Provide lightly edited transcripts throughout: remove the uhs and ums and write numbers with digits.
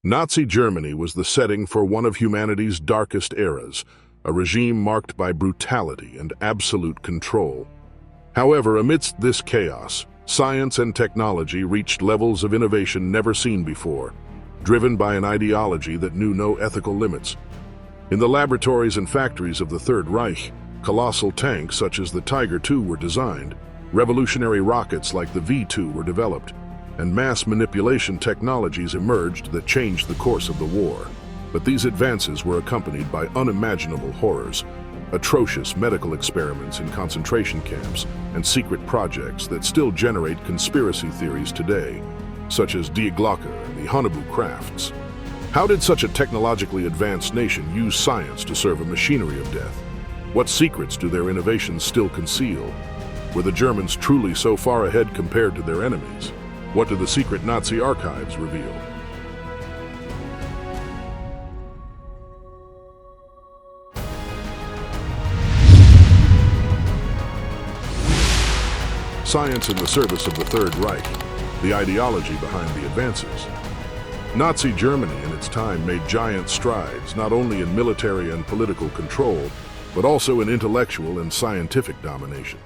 Nazi Germany was the setting for one of humanity's darkest eras, a regime marked by brutality and absolute control. However, amidst this chaos, science and technology reached levels of innovation never seen before, driven by an ideology that knew no ethical limits. In the laboratories and factories of the Third Reich, colossal tanks such as the Tiger II were designed, revolutionary rockets like the V-2 were developed, and mass manipulation technologies emerged that changed the course of the war. But these advances were accompanied by unimaginable horrors, atrocious medical experiments in concentration camps, and secret projects that still generate conspiracy theories today, such as Die Glocke and the Haunebu crafts. How did such a technologically advanced nation use science to serve a machinery of death? What secrets do their innovations still conceal? Were the Germans truly so far ahead compared to their enemies? What do the secret Nazi archives reveal? Science in the service of the Third Reich, the ideology behind the advances. Nazi Germany in its time made giant strides not only in military and political control, but also in intellectual and scientific domination.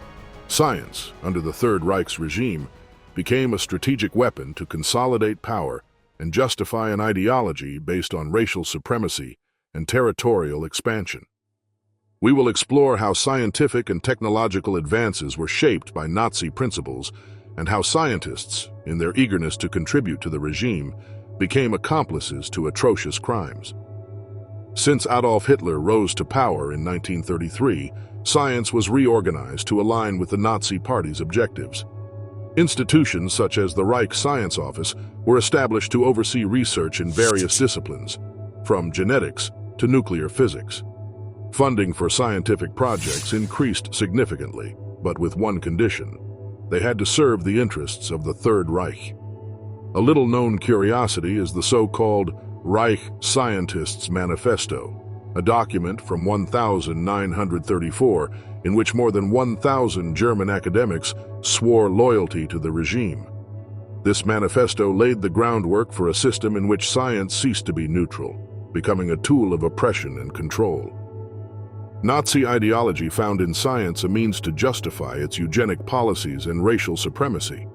Science, under the Third Reich's regime, became a strategic weapon to consolidate power and justify an ideology based on racial supremacy and territorial expansion. We will explore how scientific and technological advances were shaped by Nazi principles and how scientists, in their eagerness to contribute to the regime, became accomplices to atrocious crimes. Since Adolf Hitler rose to power in 1933, science was reorganized to align with the Nazi Party's objectives. Institutions such as the Reich Science Office were established to oversee research in various disciplines, from genetics to nuclear physics. Funding for scientific projects increased significantly, but with one condition: they had to serve the interests of the Third Reich. A little-known curiosity is the so-called Reich Scientists' Manifesto, a document from 1934 in which more than 1,000 German academics swore loyalty to the regime. This manifesto laid the groundwork for a system in which science ceased to be neutral, becoming a tool of oppression and control. Nazi ideology found in science a means to justify its eugenic policies and racial supremacy.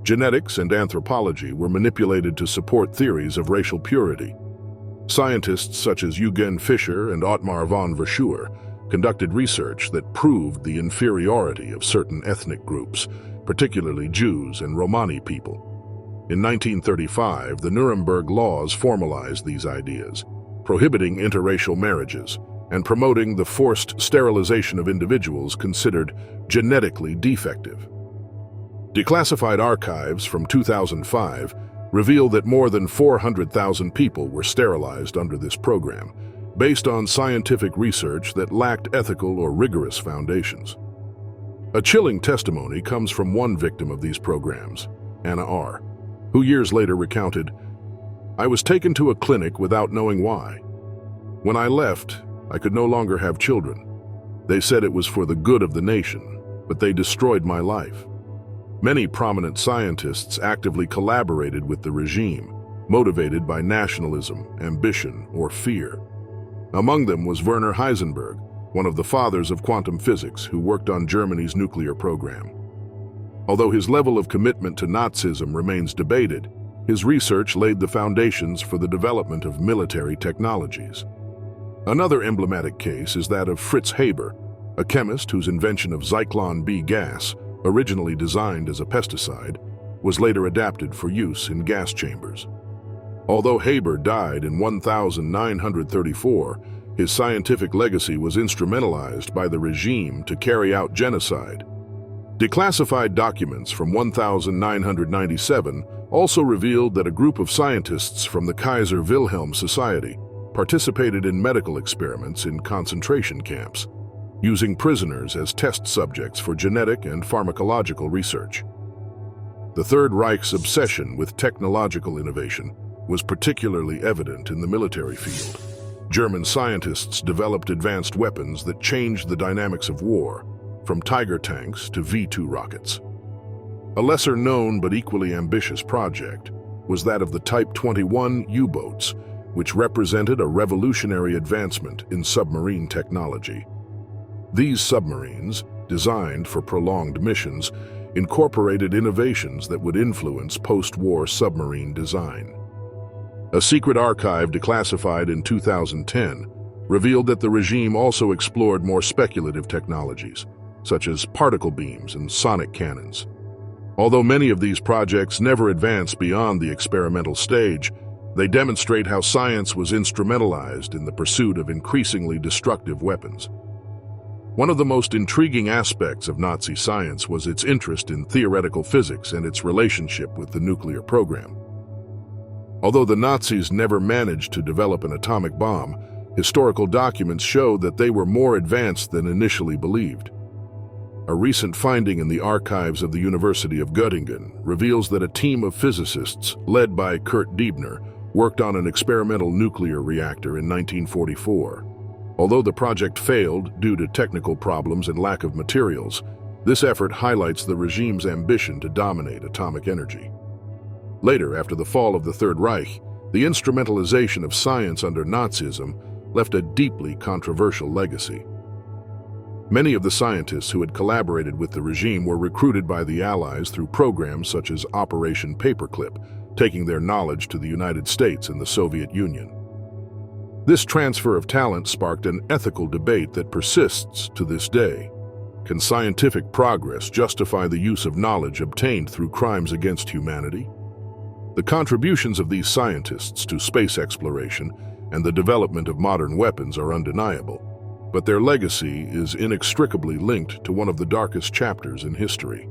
Genetics and anthropology were manipulated to support theories of racial purity. Scientists such as Eugen Fischer and Ottmar von Verschuer conducted research that proved the inferiority of certain ethnic groups, particularly Jews and Romani people. In 1935, the Nuremberg laws formalized these ideas, prohibiting interracial marriages and promoting the forced sterilization of individuals considered genetically defective. Declassified archives from 2005 reveal that more than 400,000 people were sterilized under this program, based on scientific research that lacked ethical or rigorous foundations. A chilling testimony comes from one victim of these programs, Anna R., who years later recounted, "I was taken to a clinic without knowing why. When I left, I could no longer have children. They said it was for the good of the nation, but they destroyed my life." Many prominent scientists actively collaborated with the regime, motivated by nationalism, ambition, or fear. Among them was Werner Heisenberg, one of the fathers of quantum physics who worked on Germany's nuclear program. Although his level of commitment to Nazism remains debated, his research laid the foundations for the development of military technologies. Another emblematic case is that of Fritz Haber, a chemist whose invention of Zyklon B gas, originally designed as a pesticide, was later adapted for use in gas chambers. Although Haber died in 1934, his scientific legacy was instrumentalized by the regime to carry out genocide. Declassified documents from 1997 also revealed that a group of scientists from the Kaiser Wilhelm Society participated in medical experiments in concentration camps, using prisoners as test subjects for genetic and pharmacological research. The Third Reich's obsession with technological innovation was particularly evident in the military field. German scientists developed advanced weapons that changed the dynamics of war, from Tiger tanks to V-2 rockets. A lesser-known but equally ambitious project was that of the Type 21 U-boats, which represented a revolutionary advancement in submarine technology. These submarines, designed for prolonged missions, incorporated innovations that would influence post-war submarine design. A secret archive declassified in 2010 revealed that the regime also explored more speculative technologies, such as particle beams and sonic cannons. Although many of these projects never advanced beyond the experimental stage, they demonstrate how science was instrumentalized in the pursuit of increasingly destructive weapons. One of the most intriguing aspects of Nazi science was its interest in theoretical physics and its relationship with the nuclear program. Although the Nazis never managed to develop an atomic bomb, historical documents show that they were more advanced than initially believed. A recent finding in the archives of the University of Göttingen reveals that a team of physicists, led by Kurt Diebner, worked on an experimental nuclear reactor in 1944. Although the project failed due to technical problems and lack of materials, this effort highlights the regime's ambition to dominate atomic energy. Later, after the fall of the Third Reich, the instrumentalization of science under Nazism left a deeply controversial legacy. Many of the scientists who had collaborated with the regime were recruited by the Allies through programs such as Operation Paperclip, taking their knowledge to the United States and the Soviet Union. This transfer of talent sparked an ethical debate that persists to this day. Can scientific progress justify the use of knowledge obtained through crimes against humanity? The contributions of these scientists to space exploration and the development of modern weapons are undeniable, but their legacy is inextricably linked to one of the darkest chapters in history.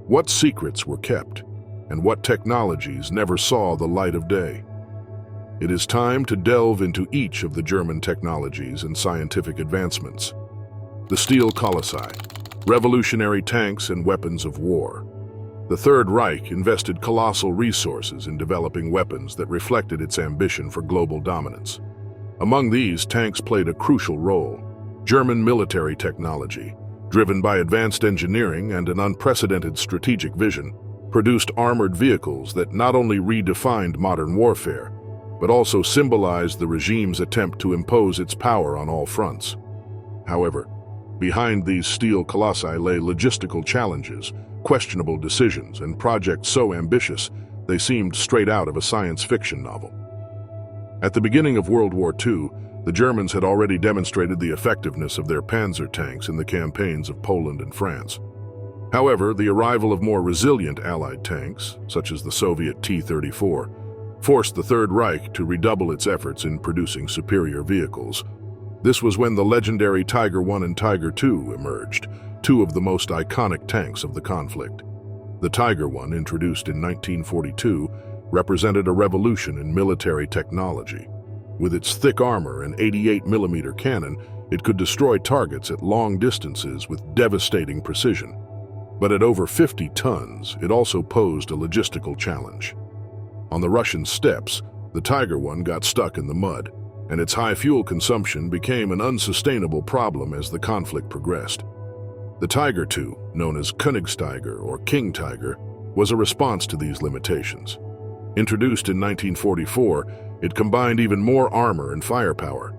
What secrets were kept, and what technologies never saw the light of day? It is time to delve into each of the German technologies and scientific advancements. The steel colossi, revolutionary tanks and weapons of war. The Third Reich invested colossal resources in developing weapons that reflected its ambition for global dominance. Among these, tanks played a crucial role. German military technology, driven by advanced engineering and an unprecedented strategic vision, produced armored vehicles that not only redefined modern warfare, but also symbolized the regime's attempt to impose its power on all fronts. However, behind these steel colossi lay logistical challenges, questionable decisions, and projects so ambitious they seemed straight out of a science fiction novel. At the beginning of World War II, the Germans had already demonstrated the effectiveness of their panzer tanks in the campaigns of Poland and France. However, the arrival of more resilient Allied tanks, such as the Soviet T-34, forced the Third Reich to redouble its efforts in producing superior vehicles. This was when the legendary Tiger I and Tiger II emerged, two of the most iconic tanks of the conflict. The Tiger I, introduced in 1942, represented a revolution in military technology. With its thick armor and 88mm cannon, it could destroy targets at long distances with devastating precision. But at over 50 tons, it also posed a logistical challenge. On the Russian steppes, the Tiger I got stuck in the mud, and its high fuel consumption became an unsustainable problem as the conflict progressed. The Tiger II, known as Königstiger or King Tiger, was a response to these limitations. Introduced in 1944, it combined even more armor and firepower.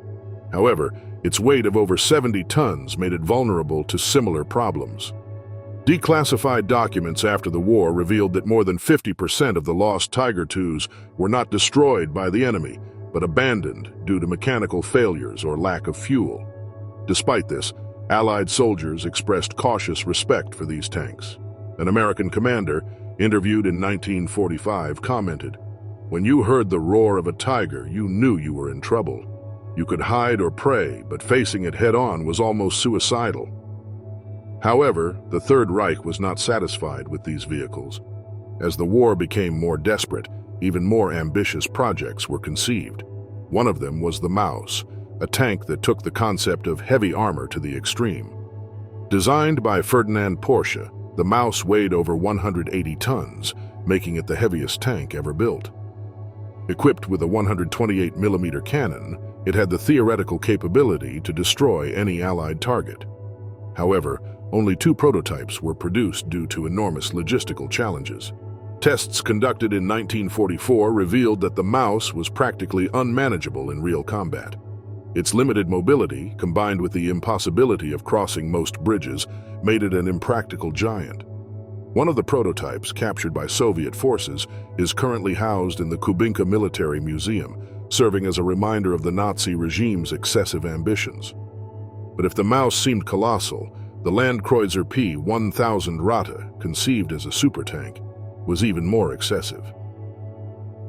However, its weight of over 70 tons made it vulnerable to similar problems. Declassified documents after the war revealed that more than 50% of the lost Tiger IIs were not destroyed by the enemy, but abandoned due to mechanical failures or lack of fuel. Despite this, Allied soldiers expressed cautious respect for these tanks. An American commander, interviewed in 1945, commented, "When you heard the roar of a tiger, you knew you were in trouble. You could hide or pray, but facing it head-on was almost suicidal." However, the Third Reich was not satisfied with these vehicles. As the war became more desperate, even more ambitious projects were conceived. One of them was the Maus, a tank that took the concept of heavy armor to the extreme. Designed by Ferdinand Porsche, the Maus weighed over 180 tons, making it the heaviest tank ever built. Equipped with a 128mm cannon, it had the theoretical capability to destroy any Allied target. However, only 2 prototypes were produced due to enormous logistical challenges. Tests conducted in 1944 revealed that the mouse was practically unmanageable in real combat. Its limited mobility, combined with the impossibility of crossing most bridges, made it an impractical giant. One of the prototypes, captured by Soviet forces, is currently housed in the Kubinka Military Museum, serving as a reminder of the Nazi regime's excessive ambitions. But if the mouse seemed colossal, the Landkreuzer P-1000 Rata, conceived as a supertank, was even more excessive.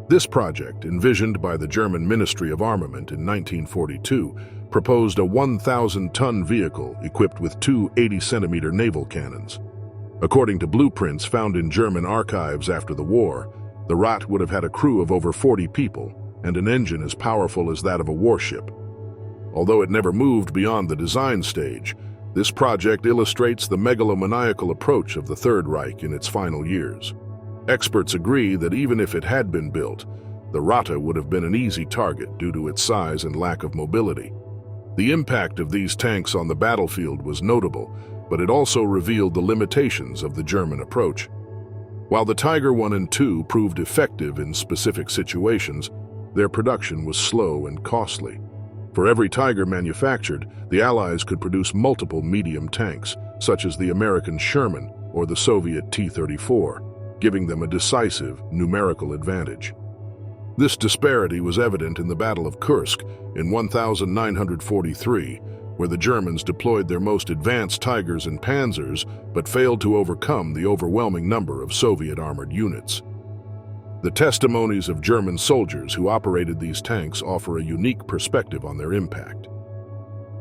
This project, envisioned by the German Ministry of Armament in 1942, proposed a 1,000-ton vehicle equipped with two 80-centimeter naval cannons. According to blueprints found in German archives after the war, the Rat would have had a crew of over 40 people and an engine as powerful as that of a warship. Although it never moved beyond the design stage, this project illustrates the megalomaniacal approach of the Third Reich in its final years. Experts agree that even if it had been built, the Rata would have been an easy target due to its size and lack of mobility. The impact of these tanks on the battlefield was notable, but it also revealed the limitations of the German approach. While the Tiger I and II proved effective in specific situations, their production was slow and costly. For every Tiger manufactured, the Allies could produce multiple medium tanks, such as the American Sherman or the Soviet T-34, giving them a decisive numerical advantage. This disparity was evident in the Battle of Kursk in 1943, where the Germans deployed their most advanced Tigers and Panzers but failed to overcome the overwhelming number of Soviet armored units. The testimonies of German soldiers who operated these tanks offer a unique perspective on their impact.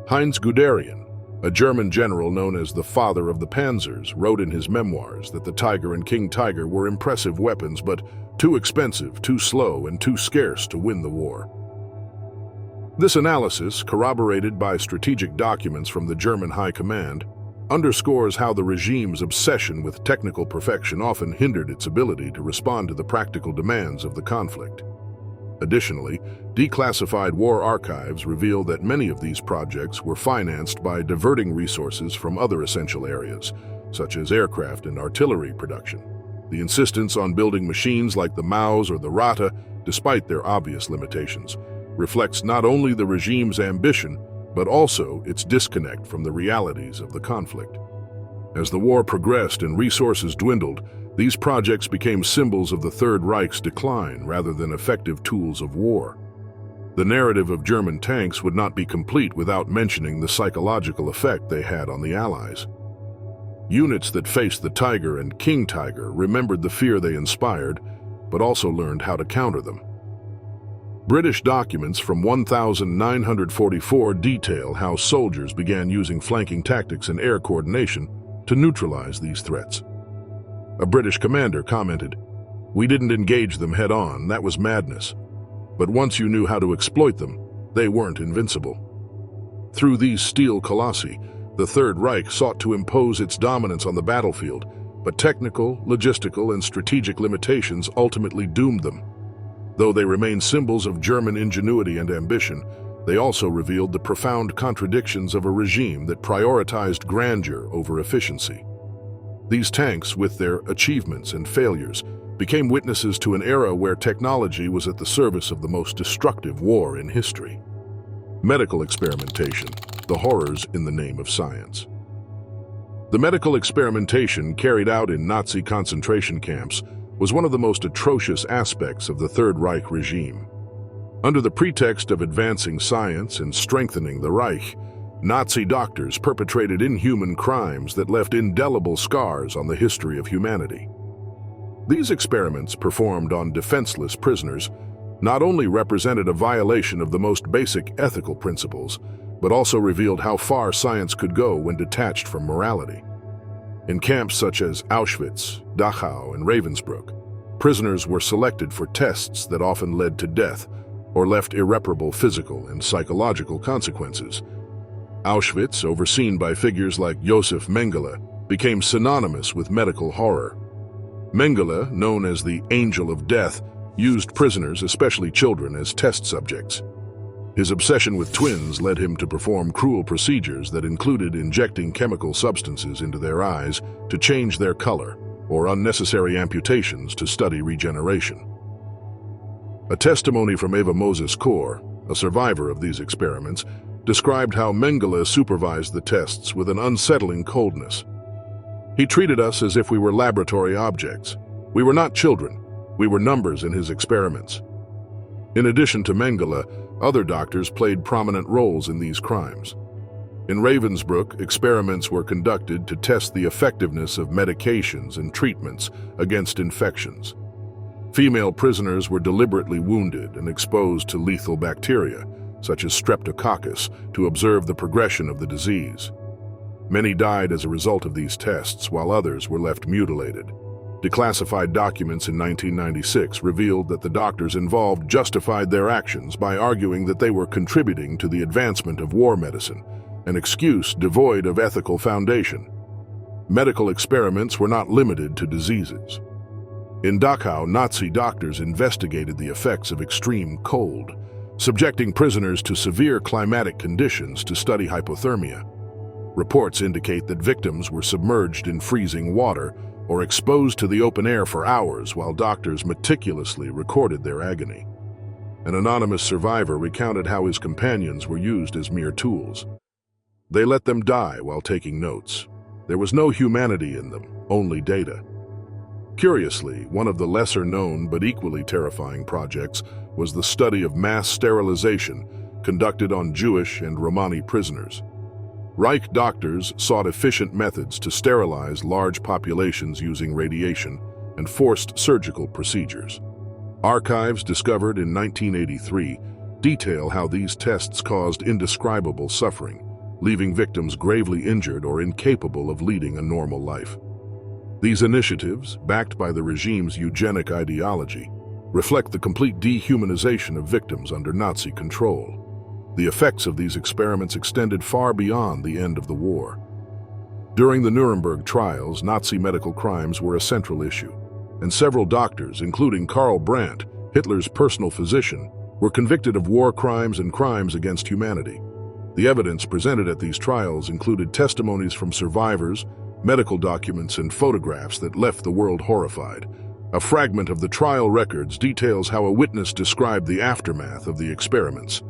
Heinz Guderian, a German general known as the father of the Panzers, wrote in his memoirs that the Tiger and King Tiger were impressive weapons, but too expensive, too slow, and too scarce to win the war. This analysis, corroborated by strategic documents from the German High Command, underscores how the regime's obsession with technical perfection often hindered its ability to respond to the practical demands of the conflict. Additionally, declassified war archives reveal that many of these projects were financed by diverting resources from other essential areas, such as aircraft and artillery production. The insistence on building machines like the Maus or the Rata, despite their obvious limitations, reflects not only the regime's ambition, but also its disconnect from the realities of the conflict. As the war progressed and resources dwindled, these projects became symbols of the Third Reich's decline rather than effective tools of war. The narrative of German tanks would not be complete without mentioning the psychological effect they had on the Allies. Units that faced the Tiger and King Tiger remembered the fear they inspired, but also learned how to counter them. British documents from 1944 detail how soldiers began using flanking tactics and air coordination to neutralize these threats. A British commander commented, "We didn't engage them head-on, that was madness. But once you knew how to exploit them, they weren't invincible." Through these steel colossi, the Third Reich sought to impose its dominance on the battlefield, but technical, logistical, and strategic limitations ultimately doomed them. Though they remain symbols of German ingenuity and ambition, they also revealed the profound contradictions of a regime that prioritized grandeur over efficiency. These tanks, with their achievements and failures, became witnesses to an era where technology was at the service of the most destructive war in history. Medical experimentation, the horrors in the name of science. The medical experimentation carried out in Nazi concentration camps was one of the most atrocious aspects of the Third Reich regime. Under the pretext of advancing science and strengthening the Reich, Nazi doctors perpetrated inhuman crimes that left indelible scars on the history of humanity. These experiments, performed on defenseless prisoners, not only represented a violation of the most basic ethical principles, but also revealed how far science could go when detached from morality. In camps such as Auschwitz, Dachau, and Ravensbrück, prisoners were selected for tests that often led to death or left irreparable physical and psychological consequences. Auschwitz, overseen by figures like Josef Mengele, became synonymous with medical horror. Mengele, known as the Angel of Death, used prisoners, especially children, as test subjects. His obsession with twins led him to perform cruel procedures that included injecting chemical substances into their eyes to change their color, or unnecessary amputations to study regeneration. A testimony from Eva Moses Kor, a survivor of these experiments, described how Mengele supervised the tests with an unsettling coldness. He treated us as if we were laboratory objects. We were not children. We were numbers in his experiments. In addition to Mengele, other doctors played prominent roles in these crimes. In Ravensbrück, experiments were conducted to test the effectiveness of medications and treatments against infections. Female prisoners were deliberately wounded and exposed to lethal bacteria, such as streptococcus, to observe the progression of the disease. Many died as a result of these tests, while others were left mutilated. Declassified documents in 1996 revealed that the doctors involved justified their actions by arguing that they were contributing to the advancement of war medicine, an excuse devoid of ethical foundation. Medical experiments were not limited to diseases. In Dachau, Nazi doctors investigated the effects of extreme cold, subjecting prisoners to severe climatic conditions to study hypothermia. Reports indicate that victims were submerged in freezing water or exposed to the open air for hours while doctors meticulously recorded their agony. An anonymous survivor recounted how his companions were used as mere tools. They let them die while taking notes. There was no humanity in them, only data. Curiously, one of the lesser-known but equally terrifying projects was the study of mass sterilization conducted on Jewish and Romani prisoners. Reich doctors sought efficient methods to sterilize large populations using radiation and forced surgical procedures. Archives discovered in 1983 detail how these tests caused indescribable suffering, leaving victims gravely injured or incapable of leading a normal life. These initiatives, backed by the regime's eugenic ideology, reflect the complete dehumanization of victims under Nazi control. The effects of these experiments extended far beyond the end of the war. During the Nuremberg trials, Nazi medical crimes were a central issue, and several doctors, including Karl Brandt, Hitler's personal physician, were convicted of war crimes and crimes against humanity. The evidence presented at these trials included testimonies from survivors, medical documents, and photographs that left the world horrified. A fragment of the trial records details how a witness described the aftermath of the experiments.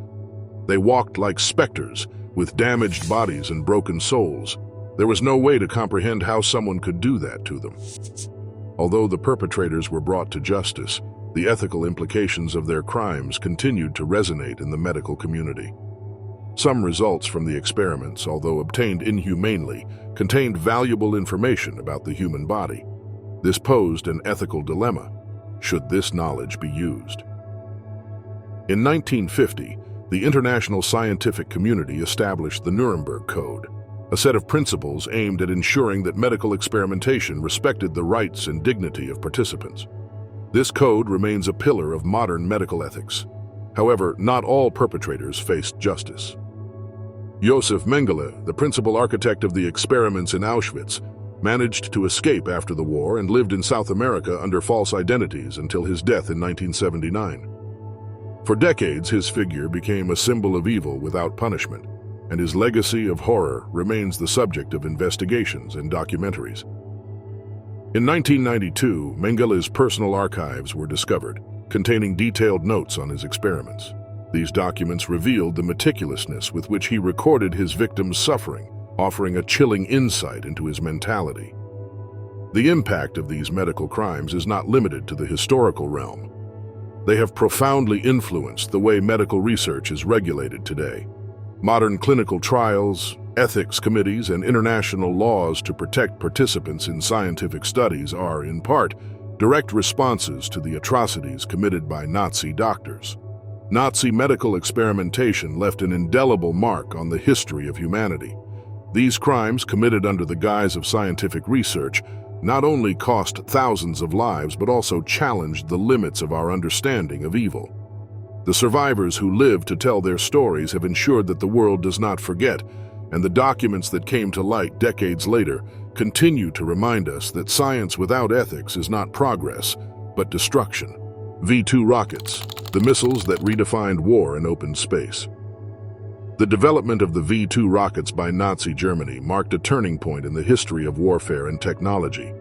They walked like specters, with damaged bodies and broken souls. There was no way to comprehend how someone could do that to them. Although the perpetrators were brought to justice, the ethical implications of their crimes continued to resonate in the medical community. Some results from the experiments, although obtained inhumanely, contained valuable information about the human body. This posed an ethical dilemma. Should this knowledge be used? In 1950, the international scientific community established the Nuremberg Code, a set of principles aimed at ensuring that medical experimentation respected the rights and dignity of participants. This code remains a pillar of modern medical ethics. However, not all perpetrators faced justice. Josef Mengele, the principal architect of the experiments in Auschwitz, managed to escape after the war and lived in South America under false identities until his death in 1979. For decades, his figure became a symbol of evil without punishment, and his legacy of horror remains the subject of investigations and documentaries. In 1992, Mengele's personal archives were discovered, containing detailed notes on his experiments. These documents revealed the meticulousness with which he recorded his victims' suffering, offering a chilling insight into his mentality. The impact of these medical crimes is not limited to the historical realm. They have profoundly influenced the way medical research is regulated today. Modern clinical trials, ethics committees, and international laws to protect participants in scientific studies are, in part, direct responses to the atrocities committed by Nazi doctors. Nazi medical experimentation left an indelible mark on the history of humanity. These crimes, committed under the guise of scientific research, not only cost thousands of lives but also challenged the limits of our understanding of evil. The survivors who lived to tell their stories have ensured that the world does not forget, and the documents that came to light decades later continue to remind us that science without ethics is not progress, but destruction. V-2 rockets, the missiles that redefined war in open space. The development of the V-2 rockets by Nazi Germany marked a turning point in the history of warfare and technology.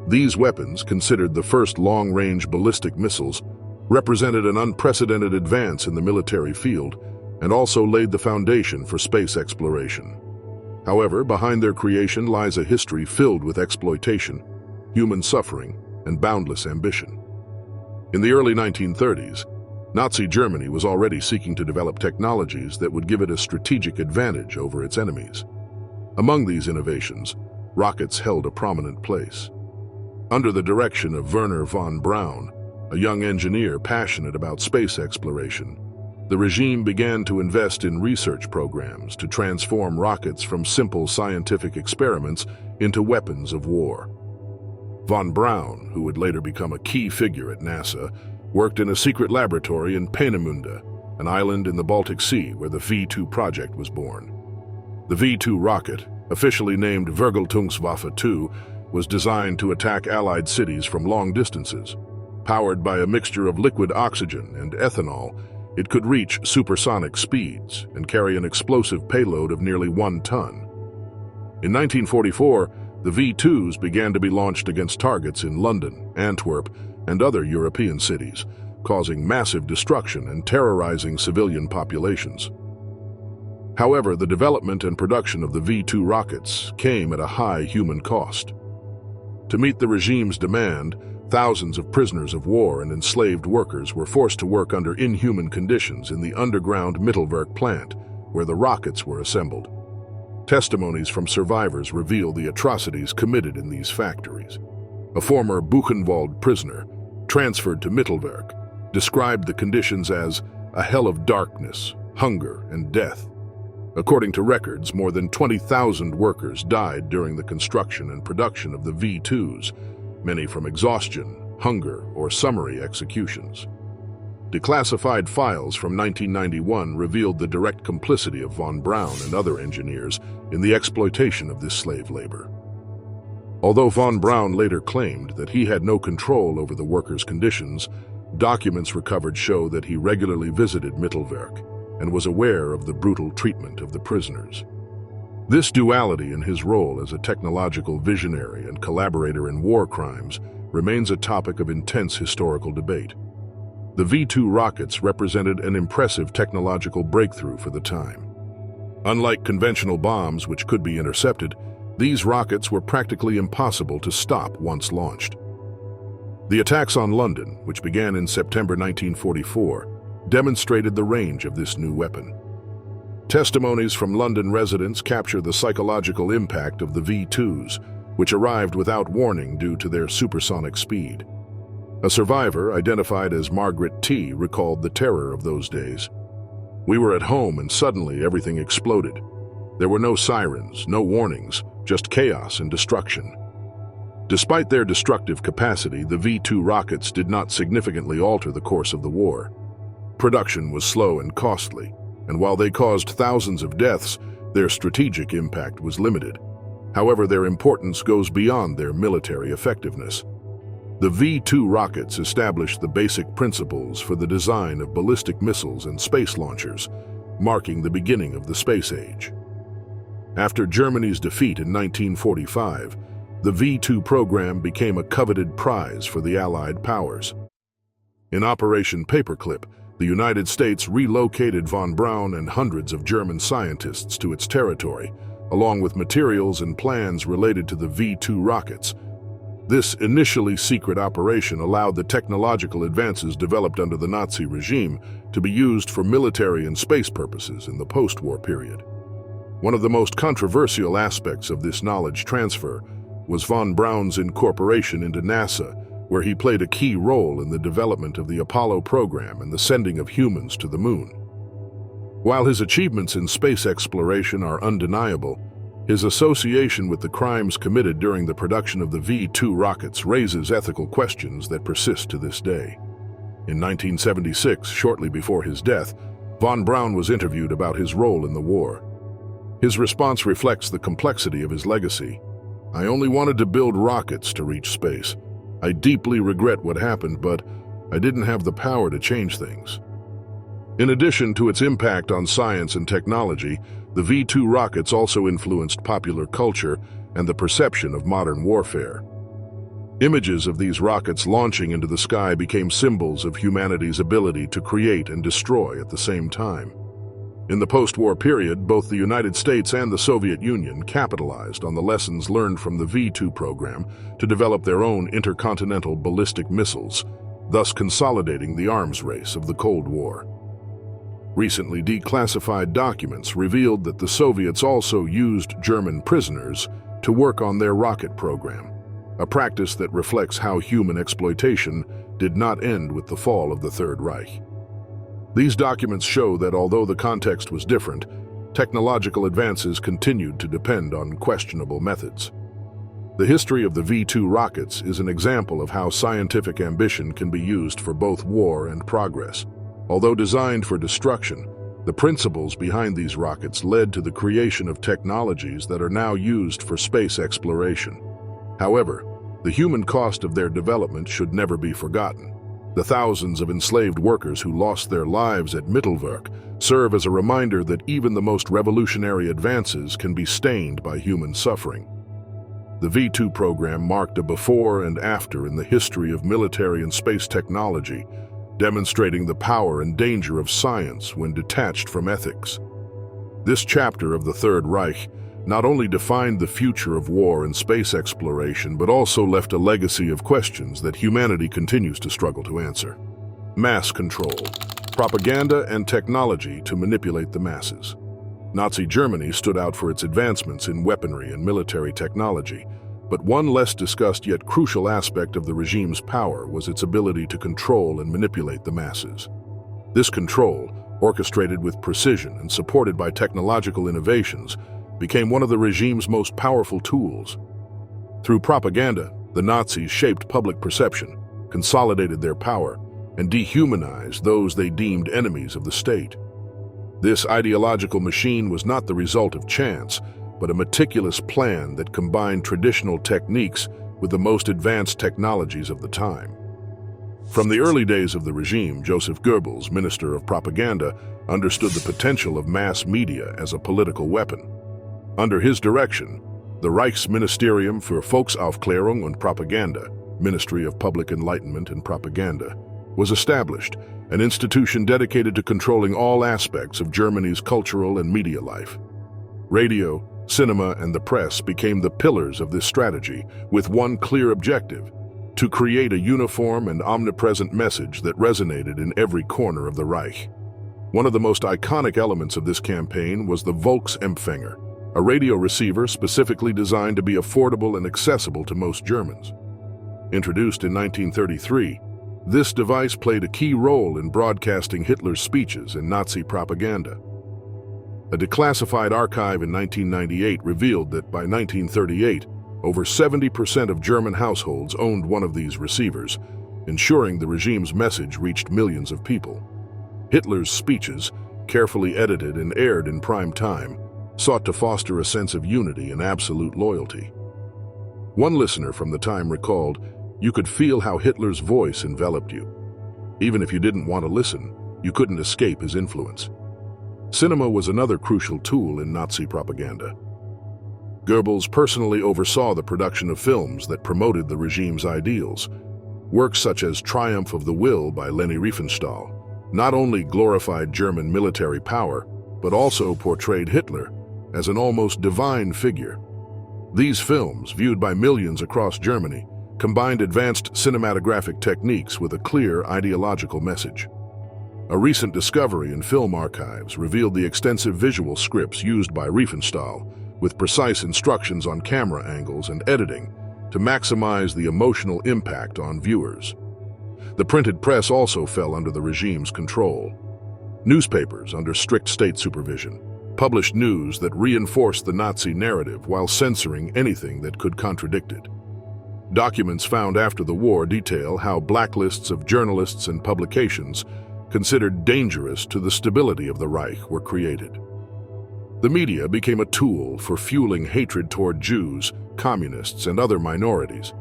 These weapons, considered the first long-range ballistic missiles, represented an unprecedented advance in the military field and also laid the foundation for space exploration. However, behind their creation lies a history filled with exploitation, human suffering, and boundless ambition. In the early 1930s, Nazi Germany was already seeking to develop technologies that would give it a strategic advantage over its enemies. Among these innovations, rockets held a prominent place. Under the direction of Wernher von Braun, a young engineer passionate about space exploration, the regime began to invest in research programs to transform rockets from simple scientific experiments into weapons of war. Von Braun, who would later become a key figure at NASA, worked in a secret laboratory in Peenemünde, an island in the Baltic Sea where the V2 project was born. The V2 rocket, officially named Vergeltungswaffe 2, was designed to attack Allied cities from long distances. Powered by a mixture of liquid oxygen and ethanol, it could reach supersonic speeds and carry an explosive payload of nearly 1 ton. In 1944, the V2s began to be launched against targets in London, Antwerp, and other European cities, causing massive destruction and terrorizing civilian populations. However, the development and production of the V2 rockets came at a high human cost. To meet the regime's demand, thousands of prisoners of war and enslaved workers were forced to work under inhuman conditions in the underground Mittelwerk plant, where the rockets were assembled. Testimonies from survivors reveal the atrocities committed in these factories. A former Buchenwald prisoner, transferred to Mittelwerk, described the conditions as a hell of darkness, hunger, and death. According to records, more than 20,000 workers died during the construction and production of the V2s, many from exhaustion, hunger, or summary executions. Declassified files from 1991 revealed the direct complicity of von Braun and other engineers in the exploitation of this slave labor. Although von Braun later claimed that he had no control over the workers' conditions, documents recovered show that he regularly visited Mittelwerk and was aware of the brutal treatment of the prisoners. This duality in his role as a technological visionary and collaborator in war crimes remains a topic of intense historical debate. The V2 rockets represented an impressive technological breakthrough for the time. Unlike conventional bombs, which could be intercepted, these rockets were practically impossible to stop once launched. The attacks on London, which began in September 1944, demonstrated the range of this new weapon. Testimonies from London residents capture the psychological impact of the V2s, which arrived without warning due to their supersonic speed. A survivor, identified as Margaret T., recalled the terror of those days. "We were at home and suddenly everything exploded. There were no sirens, no warnings, just chaos and destruction." Despite their destructive capacity, the V2 rockets did not significantly alter the course of the war. Production was slow and costly, and while they caused thousands of deaths, their strategic impact was limited. However, their importance goes beyond their military effectiveness. The V2 rockets established the basic principles for the design of ballistic missiles and space launchers, marking the beginning of the space age. After Germany's defeat in 1945, the V2 program became a coveted prize for the Allied powers. In Operation Paperclip, the United States relocated von Braun and hundreds of German scientists to its territory, along with materials and plans related to the V2 rockets. This initially secret operation allowed the technological advances developed under the Nazi regime to be used for military and space purposes in the post-war period. One of the most controversial aspects of this knowledge transfer was von Braun's incorporation into NASA, where he played a key role in the development of the Apollo program and the sending of humans to the moon. While his achievements in space exploration are undeniable, his association with the crimes committed during the production of the V2 rockets raises ethical questions that persist to this day. In 1976, shortly before his death, von Braun was interviewed about his role in the war. His response reflects the complexity of his legacy. "I only wanted to build rockets to reach space. I deeply regret what happened, but I didn't have the power to change things." In addition to its impact on science and technology, the V2 rockets also influenced popular culture and the perception of modern warfare. Images of these rockets launching into the sky became symbols of humanity's ability to create and destroy at the same time. In the post-war period, both the United States and the Soviet Union capitalized on the lessons learned from the V-2 program to develop their own intercontinental ballistic missiles, thus consolidating the arms race of the Cold War. Recently declassified documents revealed that the Soviets also used German prisoners to work on their rocket program, a practice that reflects how human exploitation did not end with the fall of the Third Reich. These documents show that although the context was different, technological advances continued to depend on questionable methods. The history of the V-2 rockets is an example of how scientific ambition can be used for both war and progress. Although designed for destruction, the principles behind these rockets led to the creation of technologies that are now used for space exploration. However, the human cost of their development should never be forgotten. The thousands of enslaved workers who lost their lives at Mittelwerk serve as a reminder that even the most revolutionary advances can be stained by human suffering. The V-2 program marked a before and after in the history of military and space technology, demonstrating the power and danger of science when detached from ethics. This chapter of the Third Reich not only defined the future of war and space exploration, but also left a legacy of questions that humanity continues to struggle to answer. Mass control, propaganda, and technology to manipulate the masses. Nazi Germany stood out for its advancements in weaponry and military technology, but one less discussed yet crucial aspect of the regime's power was its ability to control and manipulate the masses. This control, orchestrated with precision and supported by technological innovations, became one of the regime's most powerful tools. Through propaganda, the Nazis shaped public perception, consolidated their power, and dehumanized those they deemed enemies of the state. This ideological machine was not the result of chance, but a meticulous plan that combined traditional techniques with the most advanced technologies of the time. From the early days of the regime, Joseph Goebbels, Minister of Propaganda, understood the potential of mass media as a political weapon. Under his direction, the Reichsministerium für Volksaufklärung und Propaganda, Ministry of Public Enlightenment and Propaganda, was established, an institution dedicated to controlling all aspects of Germany's cultural and media life. Radio, cinema, and the press became the pillars of this strategy, with one clear objective: to create a uniform and omnipresent message that resonated in every corner of the Reich. One of the most iconic elements of this campaign was the Volksempfänger, a radio receiver specifically designed to be affordable and accessible to most Germans. Introduced in 1933, this device played a key role in broadcasting Hitler's speeches and Nazi propaganda. A declassified archive in 1998 revealed that by 1938, over 70% of German households owned one of these receivers, ensuring the regime's message reached millions of people. Hitler's speeches, carefully edited and aired in prime time, sought to foster a sense of unity and absolute loyalty. One listener from the time recalled, "You could feel how Hitler's voice enveloped you. Even if you didn't want to listen, you couldn't escape his influence." Cinema was another crucial tool in Nazi propaganda. Goebbels personally oversaw the production of films that promoted the regime's ideals. Works such as Triumph of the Will by Leni Riefenstahl not only glorified German military power, but also portrayed Hitler as an almost divine figure. These films, viewed by millions across Germany, combined advanced cinematographic techniques with a clear ideological message. A recent discovery in film archives revealed the extensive visual scripts used by Riefenstahl, with precise instructions on camera angles and editing to maximize the emotional impact on viewers. The printed press also fell under the regime's control. Newspapers, under strict state supervision, published news that reinforced the Nazi narrative while censoring anything that could contradict it. Documents found after the war detail how blacklists of journalists and publications considered dangerous to the stability of the Reich were created. The media became a tool for fueling hatred toward Jews, communists, and other minorities.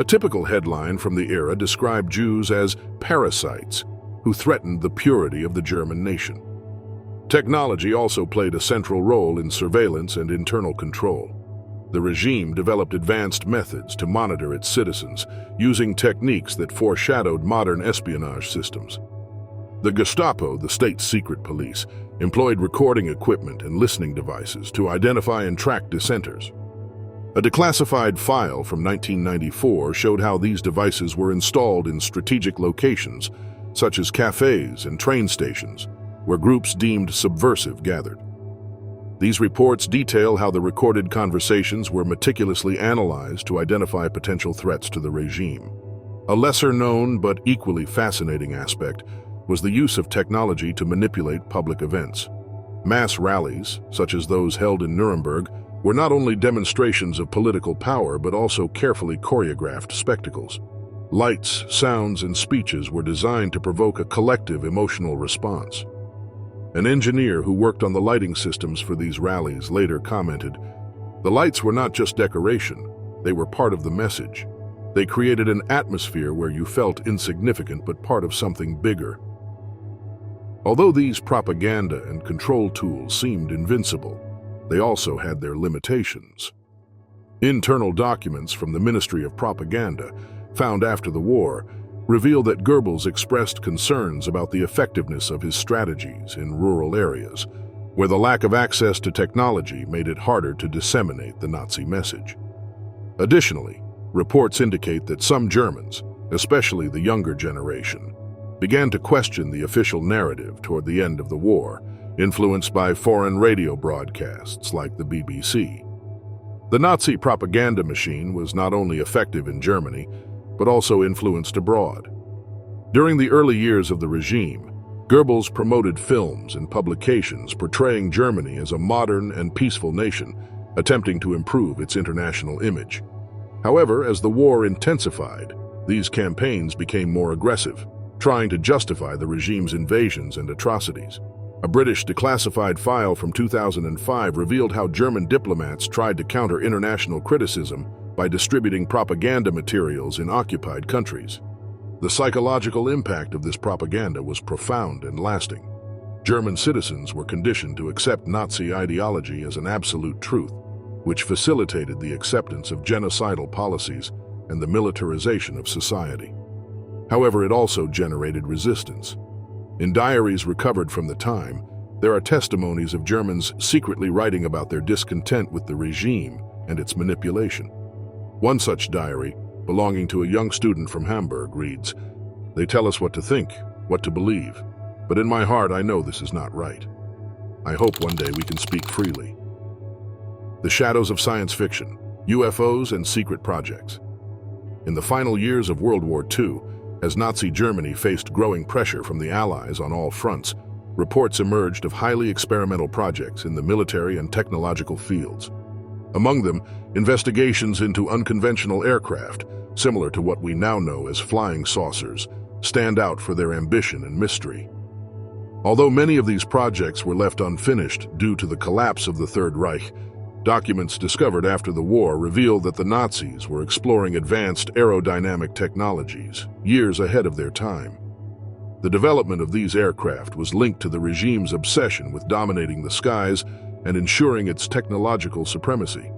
A typical headline from the era described Jews as parasites who threatened the purity of the German nation. Technology also played a central role in surveillance and internal control. The regime developed advanced methods to monitor its citizens, using techniques that foreshadowed modern espionage systems. The Gestapo, the state's secret police, employed recording equipment and listening devices to identify and track dissenters. A declassified file from 1994 showed how these devices were installed in strategic locations, such as cafes and train stations, where groups deemed subversive gathered. These reports detail how the recorded conversations were meticulously analyzed to identify potential threats to the regime. A lesser-known but equally fascinating aspect was the use of technology to manipulate public events. Mass rallies, such as those held in Nuremberg, were not only demonstrations of political power but also carefully choreographed spectacles. Lights, sounds, and speeches were designed to provoke a collective emotional response. An engineer who worked on the lighting systems for these rallies later commented, "The lights were not just decoration, they were part of the message. They created an atmosphere where you felt insignificant but part of something bigger." Although these propaganda and control tools seemed invincible, they also had their limitations. Internal documents from the Ministry of Propaganda, found after the war, reveal that Goebbels expressed concerns about the effectiveness of his strategies in rural areas, where the lack of access to technology made it harder to disseminate the Nazi message. Additionally, reports indicate that some Germans, especially the younger generation, began to question the official narrative toward the end of the war, influenced by foreign radio broadcasts like the BBC. The Nazi propaganda machine was not only effective in Germany, but also influenced abroad. During the early years of the regime, Goebbels promoted films and publications portraying Germany as a modern and peaceful nation, attempting to improve its international image. However, as the war intensified, these campaigns became more aggressive, trying to justify the regime's invasions and atrocities. A British declassified file from 2005 revealed how German diplomats tried to counter international criticism by distributing propaganda materials in occupied countries. The psychological impact of this propaganda was profound and lasting. German citizens were conditioned to accept Nazi ideology as an absolute truth, which facilitated the acceptance of genocidal policies and the militarization of society. However, it also generated resistance. In diaries recovered from the time, there are testimonies of Germans secretly writing about their discontent with the regime and its manipulation. One such diary, belonging to a young student from Hamburg, reads, "They tell us what to think, what to believe, but in my heart I know this is not right. I hope one day we can speak freely." The shadows of science fiction, UFOs, and secret projects. In the final years of World War II, as Nazi Germany faced growing pressure from the Allies on all fronts, reports emerged of highly experimental projects in the military and technological fields. Among them, investigations into unconventional aircraft, similar to what we now know as flying saucers, stand out for their ambition and mystery. Although many of these projects were left unfinished due to the collapse of the Third Reich, documents discovered after the war reveal that the Nazis were exploring advanced aerodynamic technologies years ahead of their time. The development of these aircraft was linked to the regime's obsession with dominating the skies and ensuring its technological supremacy.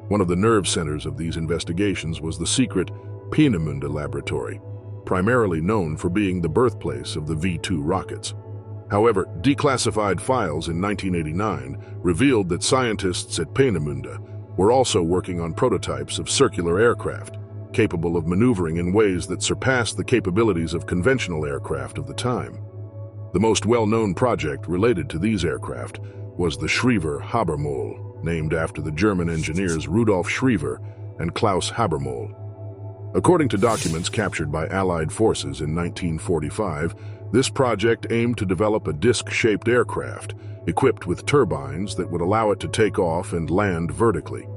One of the nerve centers of these investigations was the secret Peenemünde laboratory, primarily known for being the birthplace of the V-2 rockets. However, declassified files in 1989 revealed that scientists at Peenemünde were also working on prototypes of circular aircraft, capable of maneuvering in ways that surpassed the capabilities of conventional aircraft of the time. The most well-known project related to these aircraft was the Schriever Habermohl, named after the German engineers Rudolf Schriever and Klaus Habermohl. According to documents captured by Allied forces in 1945, this project aimed to develop a disc-shaped aircraft equipped with turbines that would allow it to take off and land vertically.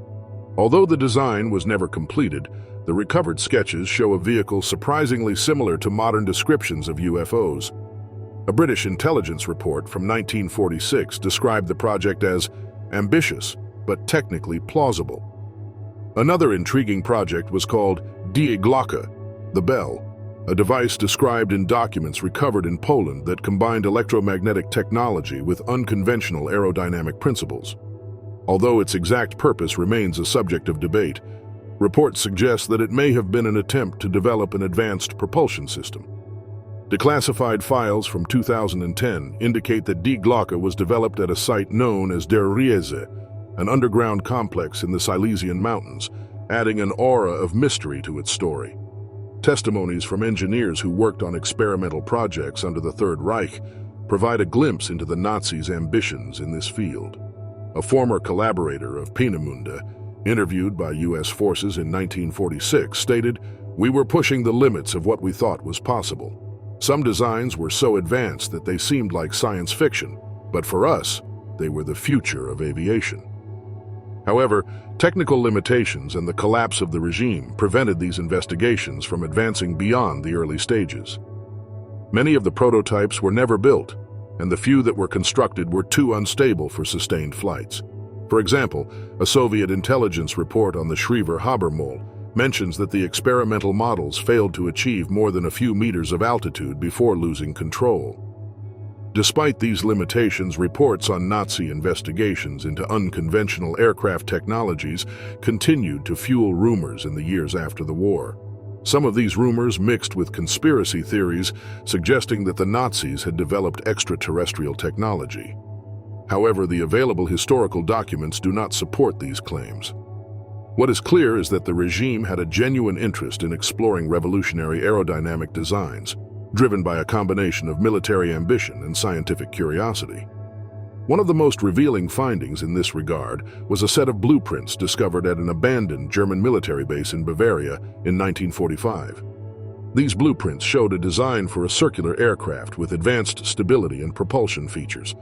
Although the design was never completed, the recovered sketches show a vehicle surprisingly similar to modern descriptions of UFOs. A British intelligence report from 1946 described the project as ambitious but technically plausible. Another intriguing project was called Die Glocke, the bell, a device described in documents recovered in Poland that combined electromagnetic technology with unconventional aerodynamic principles. Although its exact purpose remains a subject of debate, reports suggest that it may have been an attempt to develop an advanced propulsion system. Declassified files from 2010 indicate that Die Glocke was developed at a site known as Der Riese, an underground complex in the Silesian Mountains, adding an aura of mystery to its story. Testimonies from engineers who worked on experimental projects under the Third Reich provide a glimpse into the Nazis' ambitions in this field. A former collaborator of Peenemünde, interviewed by U.S. forces in 1946, stated, "We were pushing the limits of what we thought was possible. Some designs were so advanced that they seemed like science fiction, but for us, they were the future of aviation." However, technical limitations and the collapse of the regime prevented these investigations from advancing beyond the early stages. Many of the prototypes were never built, and the few that were constructed were too unstable for sustained flights. For example, a Soviet intelligence report on the Schriever-Habermol mentions that the experimental models failed to achieve more than a few meters of altitude before losing control. Despite these limitations, reports on Nazi investigations into unconventional aircraft technologies continued to fuel rumors in the years after the war. Some of these rumors mixed with conspiracy theories suggesting that the Nazis had developed extraterrestrial technology. However, the available historical documents do not support these claims. What is clear is that the regime had a genuine interest in exploring revolutionary aerodynamic designs, driven by a combination of military ambition and scientific curiosity. One of the most revealing findings in this regard was a set of blueprints discovered at an abandoned German military base in Bavaria in 1945. These blueprints showed a design for a circular aircraft with advanced stability and propulsion features.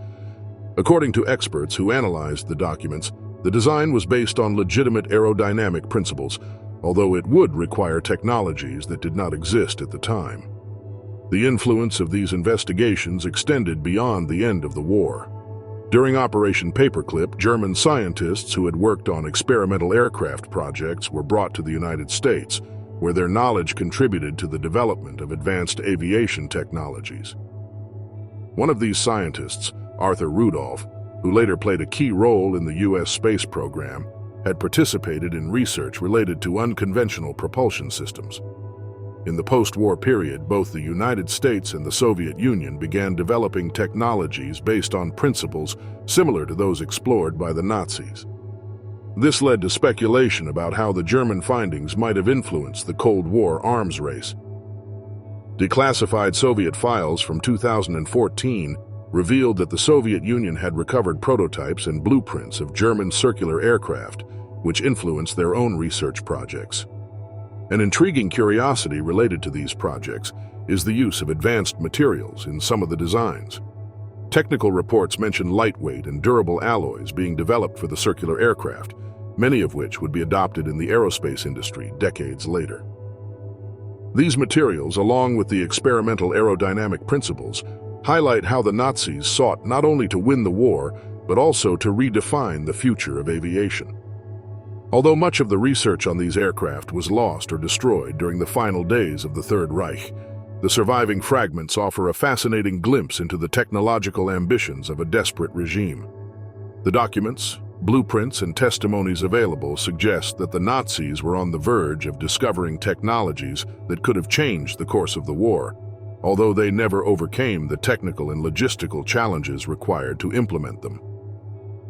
According to experts who analyzed the documents, the design was based on legitimate aerodynamic principles, although it would require technologies that did not exist at the time. The influence of these investigations extended beyond the end of the war. During Operation Paperclip, German scientists who had worked on experimental aircraft projects were brought to the United States, where their knowledge contributed to the development of advanced aviation technologies. One of these scientists, Arthur Rudolph, who later played a key role in the U.S. space program, had participated in research related to unconventional propulsion systems. In the post-war period, both the United States and the Soviet Union began developing technologies based on principles similar to those explored by the Nazis. This led to speculation about how the German findings might have influenced the Cold War arms race. Declassified Soviet files from 2014 revealed that the Soviet Union had recovered prototypes and blueprints of German circular aircraft, which influenced their own research projects. An intriguing curiosity related to these projects is the use of advanced materials in some of the designs. Technical reports mention lightweight and durable alloys being developed for the circular aircraft, many of which would be adopted in the aerospace industry decades later. These materials, along with the experimental aerodynamic principles, highlight how the Nazis sought not only to win the war, but also to redefine the future of aviation. Although much of the research on these aircraft was lost or destroyed during the final days of the Third Reich, the surviving fragments offer a fascinating glimpse into the technological ambitions of a desperate regime. The documents, blueprints, and testimonies available suggest that the Nazis were on the verge of discovering technologies that could have changed the course of the war, although they never overcame the technical and logistical challenges required to implement them.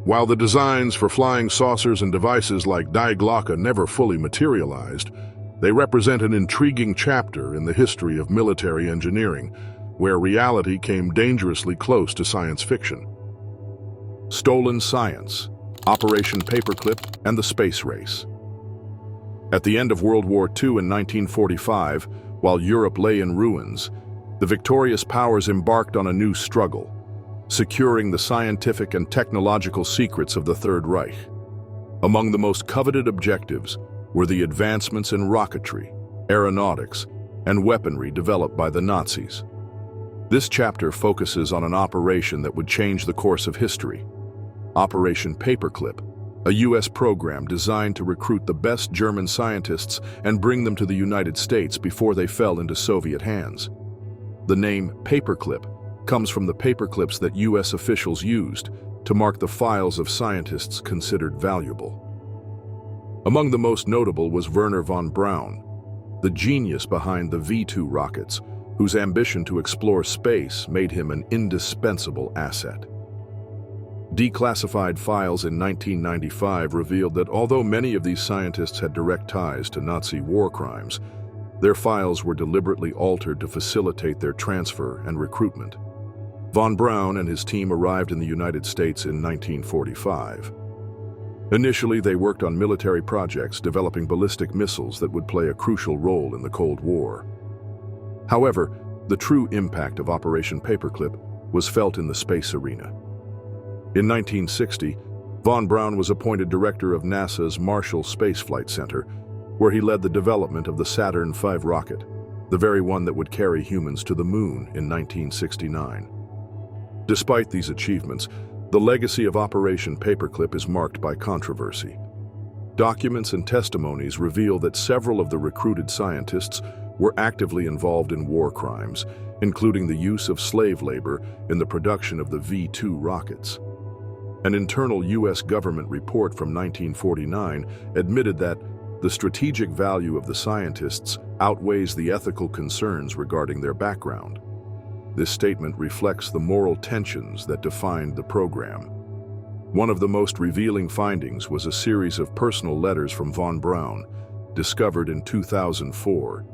While the designs for flying saucers and devices like Die Glocke never fully materialized, they represent an intriguing chapter in the history of military engineering, where reality came dangerously close to science fiction. Stolen Science, Operation Paperclip, and the Space Race. At the end of World War II in 1945, while Europe lay in ruins, the victorious powers embarked on a new struggle, securing the scientific and technological secrets of the Third Reich. Among the most coveted objectives were the advancements in rocketry, aeronautics, and weaponry developed by the Nazis. This chapter focuses on an operation that would change the course of history, Operation Paperclip, a U.S. program designed to recruit the best German scientists and bring them to the United States before they fell into Soviet hands. The name Paperclip comes from the paperclips that U.S. officials used, to mark the files of scientists considered valuable. Among the most notable was Wernher von Braun, the genius behind the V-2 rockets, whose ambition to explore space made him an indispensable asset. Declassified files in 1995 revealed that although many of these scientists had direct ties to Nazi war crimes, their files were deliberately altered to facilitate their transfer and recruitment. Von Braun and his team arrived in the United States in 1945. Initially, they worked on military projects developing ballistic missiles that would play a crucial role in the Cold War. However, the true impact of Operation Paperclip was felt in the space arena. In 1960, von Braun was appointed director of NASA's Marshall Space Flight Center, where he led the development of the Saturn V rocket, the very one that would carry humans to the moon in 1969. Despite these achievements, the legacy of Operation Paperclip is marked by controversy. Documents and testimonies reveal that several of the recruited scientists were actively involved in war crimes, including the use of slave labor in the production of the V-2 rockets. An internal U.S. government report from 1949 admitted that the strategic value of the scientists outweighs the ethical concerns regarding their background. This statement reflects the moral tensions that defined the program. One of the most revealing findings was a series of personal letters from von Braun, discovered in 2004,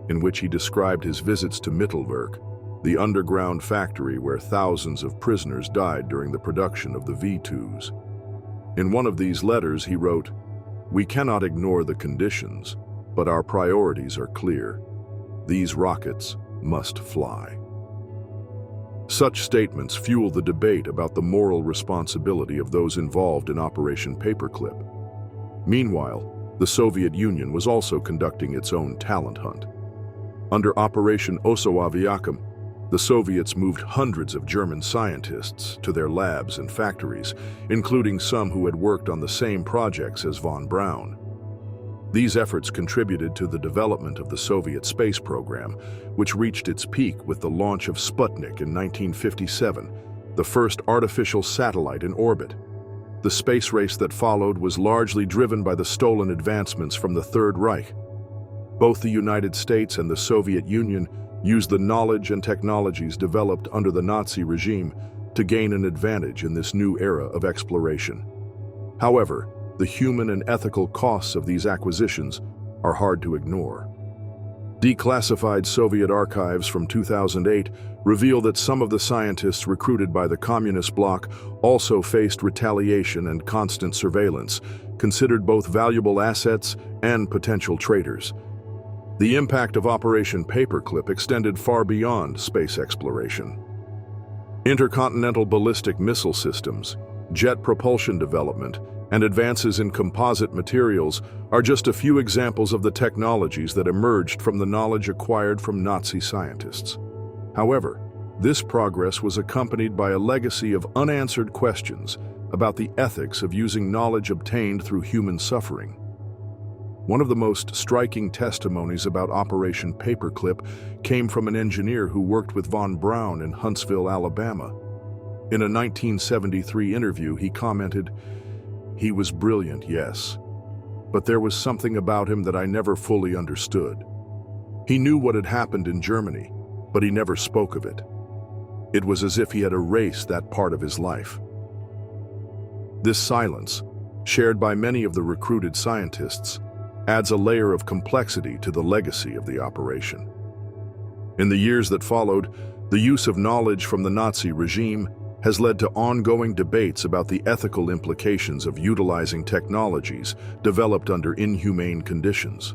in which he described his visits to Mittelwerk, the underground factory where thousands of prisoners died during the production of the V-2s. In one of these letters, he wrote, "We cannot ignore the conditions, but our priorities are clear. These rockets must fly." Such statements fuel the debate about the moral responsibility of those involved in Operation Paperclip. Meanwhile, the Soviet Union was also conducting its own talent hunt. Under Operation Osawawiakum, the Soviets moved hundreds of German scientists to their labs and factories, including some who had worked on the same projects as von Braun. These efforts contributed to the development of the Soviet space program, which reached its peak with the launch of Sputnik in 1957, the first artificial satellite in orbit. The space race that followed was largely driven by the stolen advancements from the Third Reich. Both the United States and the Soviet Union used the knowledge and technologies developed under the Nazi regime to gain an advantage in this new era of exploration. However, the human and ethical costs of these acquisitions are hard to ignore. Declassified Soviet archives from 2008 reveal that some of the scientists recruited by the communist bloc also faced retaliation and constant surveillance, considered both valuable assets and potential traitors. The impact of Operation Paperclip extended far beyond space exploration. Intercontinental ballistic missile systems, jet propulsion development, and advances in composite materials are just a few examples of the technologies that emerged from the knowledge acquired from Nazi scientists. However, this progress was accompanied by a legacy of unanswered questions about the ethics of using knowledge obtained through human suffering. One of the most striking testimonies about Operation Paperclip came from an engineer who worked with von Braun in Huntsville, Alabama. In a 1973 interview, he commented, "He was brilliant, yes, but there was something about him that I never fully understood. He knew what had happened in Germany, but he never spoke of it. It was as if he had erased that part of his life." This silence, shared by many of the recruited scientists, adds a layer of complexity to the legacy of the operation. In the years that followed, the use of knowledge from the Nazi regime has led to ongoing debates about the ethical implications of utilizing technologies developed under inhumane conditions.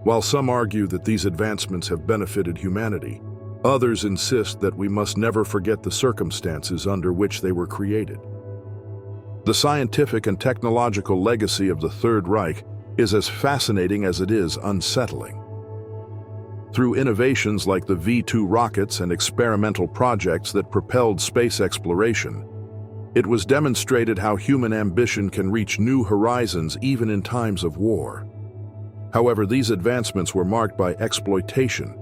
While some argue that these advancements have benefited humanity, others insist that we must never forget the circumstances under which they were created. The scientific and technological legacy of the Third Reich is as fascinating as it is unsettling. Through innovations like the V-2 rockets and experimental projects that propelled space exploration, it was demonstrated how human ambition can reach new horizons even in times of war. However, these advancements were marked by exploitation,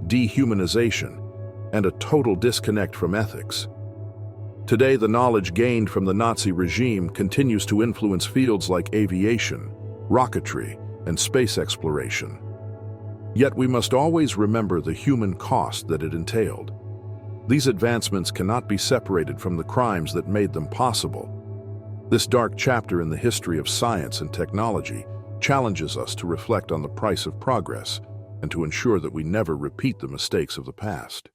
dehumanization, and a total disconnect from ethics. Today, the knowledge gained from the Nazi regime continues to influence fields like aviation, rocketry, and space exploration. Yet we must always remember the human cost that it entailed. These advancements cannot be separated from the crimes that made them possible. This dark chapter in the history of science and technology challenges us to reflect on the price of progress and to ensure that we never repeat the mistakes of the past.